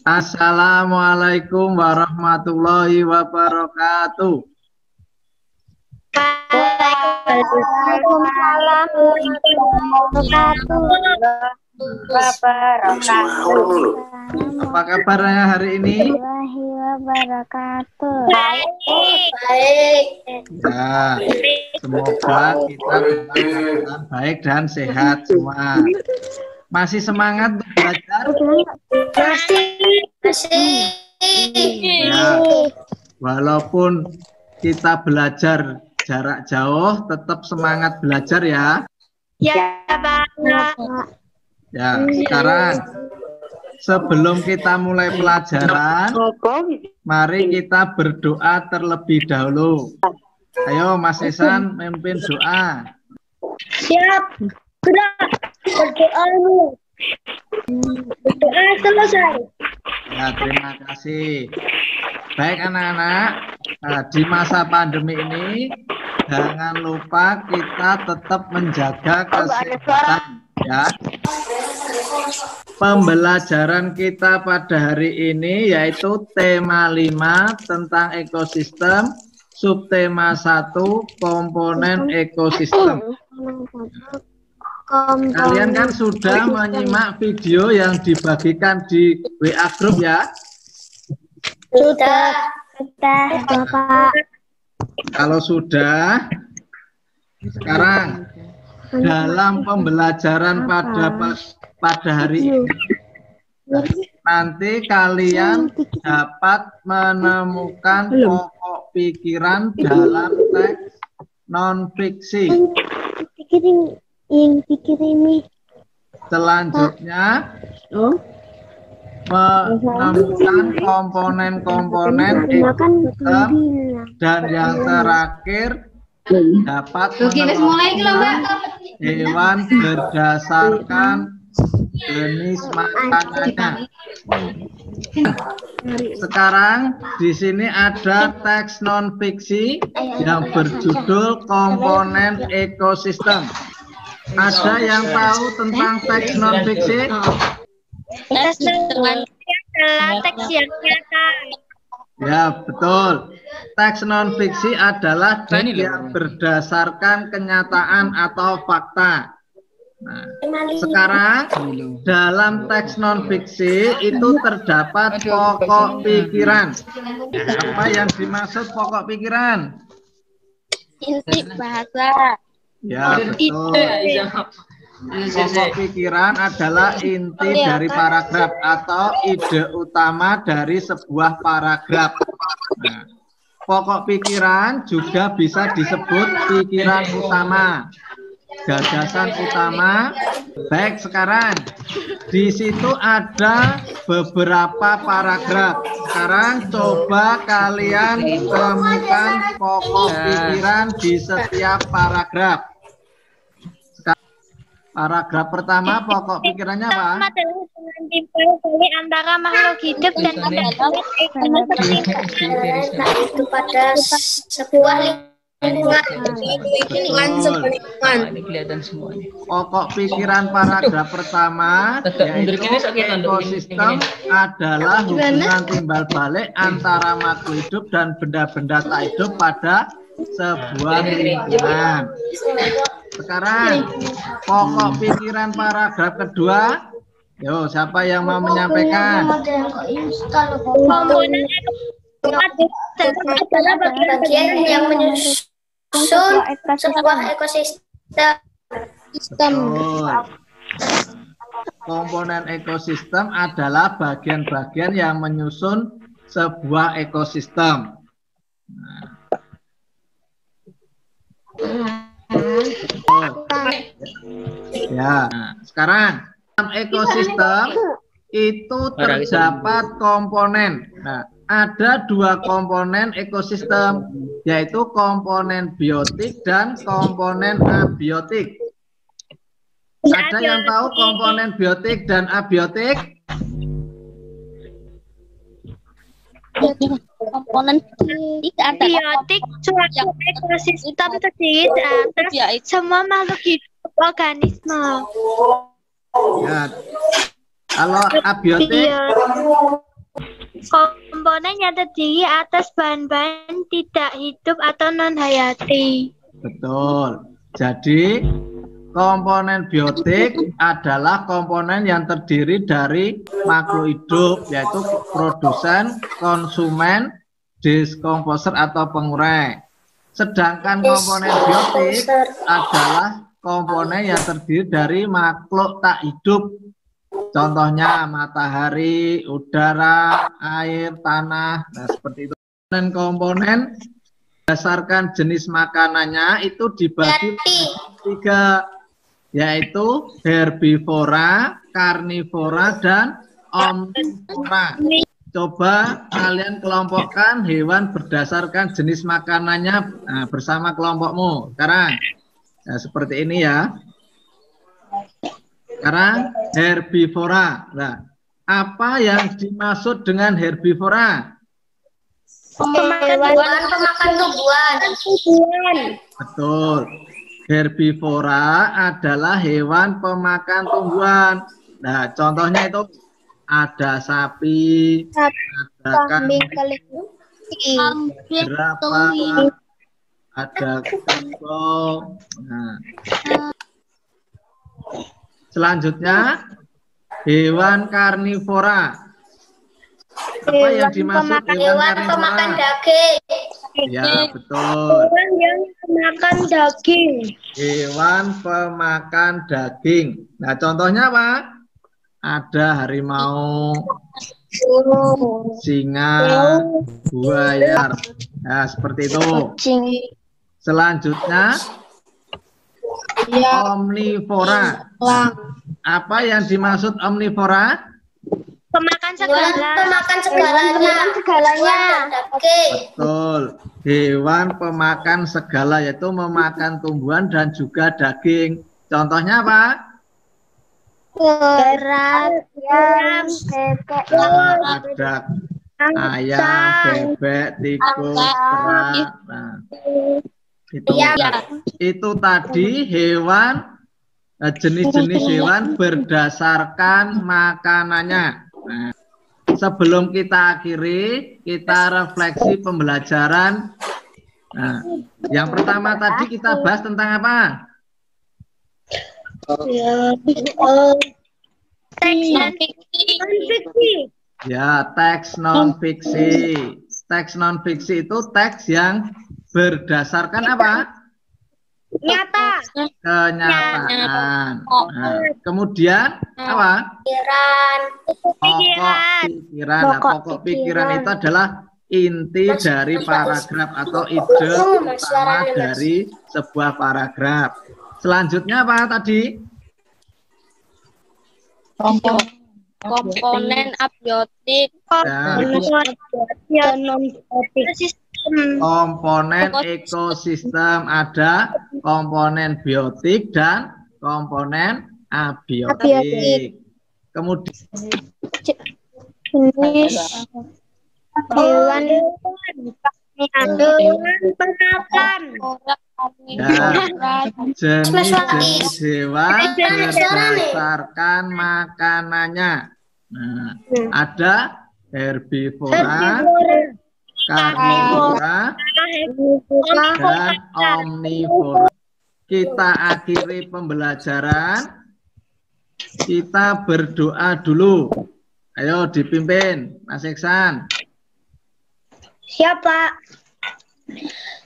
Assalamualaikum warahmatullahi wabarakatuh. Waalaikumsalam warahmatullahi wabarakatuh. Apa kabarnya hari ini? Wabarakatuh. Baik. Ya, semoga kita dalam baik dan sehat semua. Masih semangat untuk belajar? Masih. Ya, walaupun kita belajar jarak jauh, tetap semangat belajar ya. Ya, Pak. Ya, sekarang sebelum kita mulai pelajaran, mari kita berdoa terlebih dahulu. Ayo Mas Ihsan memimpin doa. Siap. Gerak. Berdoa dulu. Berdoa selesai. Ya, terima kasih. Baik anak-anak, nah, di masa pandemi ini jangan lupa kita tetap menjaga kesehatan ya. Pembelajaran kita pada hari ini yaitu tema 5 tentang ekosistem, subtema 1 komponen ekosistem. Kalian kan sudah menyimak video yang dibagikan di WA Group ya? Sudah, Bapak. Kalau sudah, sekarang dalam pembelajaran pada hari ini nanti kalian dapat menemukan pokok pikiran dalam teks non-fiksi. Selanjutnya menemukan komponen-komponen ekosistem dan yang terakhir dapat menemukan hewan berdasarkan jenis makanannya. Sekarang di sini ada teks non fiksi yang berjudul komponen ekosistem. Ada yang tahu tentang teks non fiksi? Teks non fiksi adalah teks yang nyata. Ya, betul. Teks non fiksi adalah teks yang berdasarkan kenyataan atau fakta. Nah, sekarang dalam teks non fiksi itu terdapat pokok pikiran. Apa yang dimaksud pokok pikiran? Inti bahasa. Ya, betul. Pokok pikiran adalah inti dari paragraf atau ide utama dari sebuah paragraf. Nah, pokok pikiran juga bisa disebut pikiran utama, gagasan utama. Baik, sekarang di situ ada beberapa paragraf. Sekarang coba kalian temukan pokok pikiran di setiap paragraf. Paragraf pertama, pokok pikirannya apa? Pertama adalah hubungan timbal balik antara makhluk hidup dan Itu pada sebuah lingkungan. Ini kelihatan semuanya. Pokok pikiran paragraf pertama yaitu ekosistem adalah hubungan timbal balik antara makhluk hidup dan benda-benda tak hidup pada sebuah lingkungan. Sekarang pokok pikiran paragraf kedua, yo siapa yang mau menyampaikan? komponen adalah Bagian yang menyusun sebuah ekosistem. Betul. Komponen ekosistem adalah bagian-bagian yang menyusun sebuah ekosistem. Ya, sekarang dalam ekosistem itu terdapat komponen. Nah, ada dua komponen ekosistem, yaitu komponen biotik dan komponen abiotik. Ada yang tahu komponen biotik dan abiotik? komponen biotik suatu ekosistem terdiri atas semua makhluk hidup organisme. Ya. Kalau abiotik, Komponen yang terdiri atas bahan-bahan tidak hidup atau non-hayati. Betul. Jadi komponen biotik adalah komponen yang terdiri dari makhluk hidup, yaitu produsen, konsumen, diskomposer atau pengurai. Sedangkan komponen biotik adalah komponen yang terdiri dari makhluk tak hidup. Contohnya matahari, udara, air, tanah, nah seperti itu. Dan komponen berdasarkan jenis makanannya itu dibagi tiga, yaitu herbivora, karnivora, dan omnivora. Coba kalian kelompokkan hewan berdasarkan jenis makanannya bersama kelompokmu. Sekarang, nah, seperti ini ya. Sekarang herbivora. Nah, apa yang dimaksud dengan herbivora? Pemakan tumbuhan. Betul. Herbivora adalah hewan pemakan tumbuhan. Nah, contohnya itu ada sapi, ada kambing, berapa, ada kerbau. Nah. Selanjutnya, hewan karnivora. Apa yang dimaksud hewan pemakan daging? Ya, betul. Hewan yang memakan daging. Hewan pemakan daging. Nah, contohnya apa? Ada harimau, singa, buaya. Nah, seperti itu. Selanjutnya, omnivora. Apa yang dimaksud omnivora? Pemakan segala. Pemakan segalanya. Betul. Hewan pemakan segala, yaitu memakan tumbuhan dan juga daging. Contohnya apa? Berat, Ada ayam, bebek, tikus, kera. Nah, itu tadi hewan, jenis-jenis hewan berdasarkan makanannya. Nah, sebelum kita akhiri, kita refleksi pembelajaran. Nah, yang pertama tadi kita bahas tentang apa? Teks non-fiksi. Ya, teks non-fiksi. Teks non-fiksi itu teks yang berdasarkan apa? Nyata. Kenyataan. Nah, kemudian apa? Pikiran. Nah, pokok pikiran itu adalah inti dari paragraf atau ide utama dari sebuah paragraf. Selanjutnya apa tadi? Komponen abiotik. Komponen ekosistem, ada komponen biotik dan komponen abiotik. Kemudian Hewan pemakan. Jenis-jenis hewan berdasarkan makanannya. Nah, ada herbivora, karnivora, dan omnivora. Kita akhiri pembelajaran. Kita berdoa dulu. Ayo dipimpin, Mas Iksan. Siap, Pak.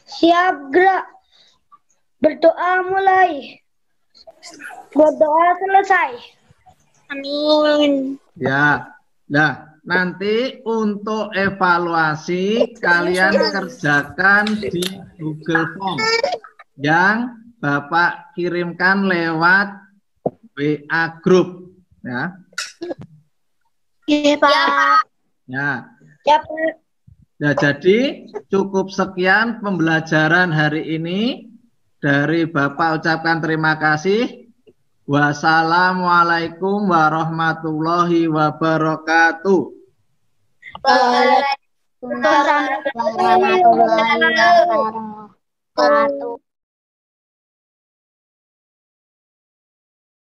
Siap, gerak. Berdoa mulai. Berdoa selesai. Amin. Ya. Nah, nanti untuk evaluasi kalian kerjakan di Google Form yang Bapak kirimkan lewat WA Group, ya. Iya, Pak. Ya. Ya, Pak. Ya, jadi cukup sekian pembelajaran hari ini. Dari Bapak ucapkan terima kasih. Wassalamualaikum warahmatullahi wabarakatuh. Waalaikumsalam warahmatullahi wabarakatuh.